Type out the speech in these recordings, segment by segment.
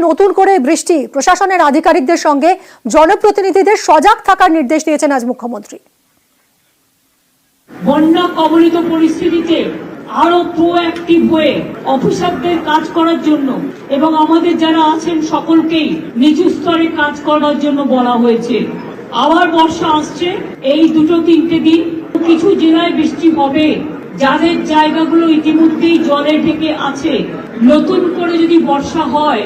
নতুন করে বৃষ্টি, প্রশাসনের আধিকারিকদের সঙ্গে জনপ্রতিনিধিদের সজাগ থাকার নির্দেশ দিয়েছেন আজ মুখ্যমন্ত্রী। বন্যা কবলিত পরিস্থিতিতে আরো প্রোঅ্যাক্টিভ হয়ে অফিসারদের কাজ করার জন্য এবং আমাদের যারা আছেন সকলকেই নিচু স্তরে কাজ করার জন্য বলা হয়েছে। আবার বর্ষা আসছে, এই দুটো তিনটে দিন কিছু জেলায় বৃষ্টি হবে। যাদের জায়গাগুলো ইতিমধ্যেই জলে ঢেকে আছে, নতুন করে যদি বর্ষা হয়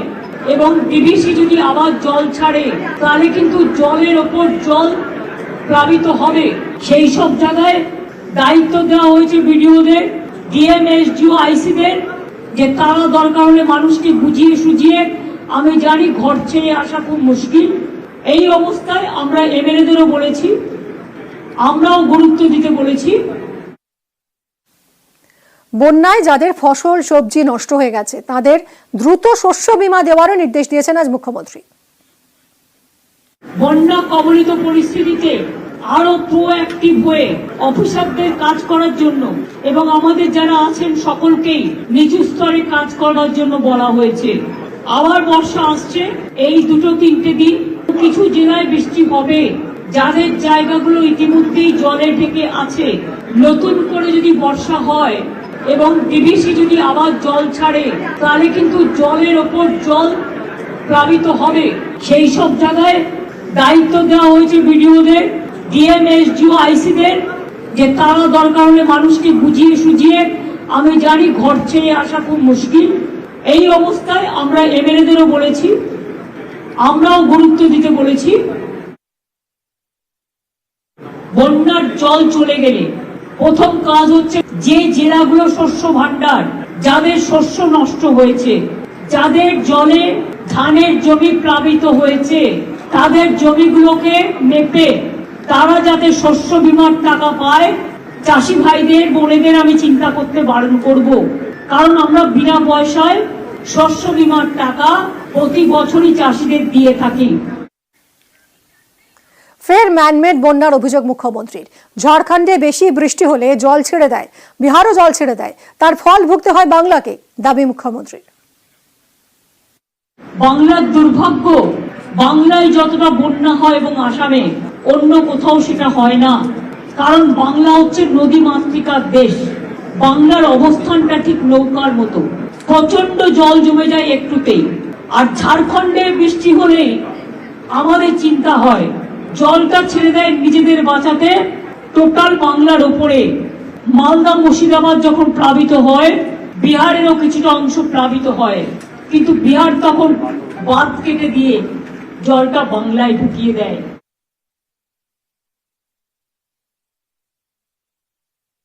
এবং ডিভিসি যদি আবার জল ছাড়ে, তাহলে কিন্তু জলের ওপর জল প্লাবিত হবে। সেই সব জায়গায় দায়িত্ব দেওয়া হয়েছে বিডিওদের, ডিএম, এসডিও, আইসিদের, যে তারা দরকার হলে মানুষকে বুঝিয়ে সুঝিয়ে, আমি জানি ঘর ছেড়ে আসা খুব মুশকিল। এই অবস্থায় আমরা এমএলএদেরও বলেছি, আমরাও গুরুত্ব দিতে বলেছি। বন্যায় যাদের ফসল সবজি নষ্ট হয়ে গেছে তাদের দ্রুত শস্য বীমা দেওয়ারও নির্দেশ দিয়েছেন আজ মুখ্যমন্ত্রী। বন্যা কবলিত পরিস্থিতিতে আরো প্রোঅ্যাক্টিভ হয়ে অফিসারদের কাজ করার জন্য এবং আমাদের যারা আছেন সকলকেই নিচু স্তরে কাজ করার জন্য বলা হয়েছে। আবার বর্ষা আসছে, এই দুটো তিনটে দিন কিছু জেলায় বৃষ্টি হবে। যাদের জায়গাগুলো ইতিমধ্যেই জলে ঢেকে আছে, নতুন করে যদি বর্ষা হয় এবং ডিভিসি যদি আবার জল ছাড়ে, তাহলে কিন্তু জলের ওপর জল প্লাবিত হবে। সেই সব জায়গায় দায়িত্ব দেওয়া হয়েছে বিডিওদের, ডিএম, এসডিও, আইসিদের, যে তারা দরকার হলে মানুষকে বুঝিয়ে সুঝিয়ে, আমি জানি ঘর ছেড়ে আসা খুব মুশকিল। এই অবস্থায় আমরা এমএলএদেরও বলেছি, আমরাও গুরুত্ব দিতে বলেছি। বন্যার জল চলে গেলে প্রথম কাজ হচ্ছে যে জেলাগুলো শস্য ভান্ডার, যাদের শস্য নষ্ট হয়েছে, যাদের জলে ধানের জমি প্লাবিত হয়েছে, তাদের জমিগুলোকে মেপে তারা যাতে শস্য বীমার টাকা পায়, চাষি ভাইদের বোনেদের আমি চিন্তা করতে বারণ করব। কারণ আমরা বিনা পয়সায় শস্য বীমার টাকা প্রতি বছরই চাষিদের দিয়ে থাকি। ফের ম্যানমেড বন্যার অভিযোগ মুখ্যমন্ত্রীর। ঝাড়খণ্ডে বেশি বৃষ্টি হলে জল ছেড়ে দেয়, বিহারও জল ছেড়ে দেয়, তার ফল ভুগতে হয় বাংলাকে, দাবি মুখ্যমন্ত্রীর। বাংলার দুর্ভাগ্য, বাংলায় যতটা বন্যা হয় এবং আসামে অন্য কোথাও সেটা হয় না। কারণ বাংলা হচ্ছে নদী মাতৃকার দেশ। বাংলার অবস্থানটা ঠিক নৌকার মতো, প্রচন্ড জল জমে যায় একটুতেই। আর ঝাড়খণ্ডে বৃষ্টি হলেই আমাদের চিন্তা হয়, জলটা ছেড়ে দেয় নিজেদের বাঁচাতে টোটাল বাংলার ওপরে। মালদা মুর্শিদাবাদ যখন প্লাবিত হয়, বিহারেরও কিছুটা অংশ প্লাবিত হয়, কিন্তু বিহার তখন বাঁধ কেটে দিয়ে জলটা বাংলায় ঢুকিয়ে দেয়।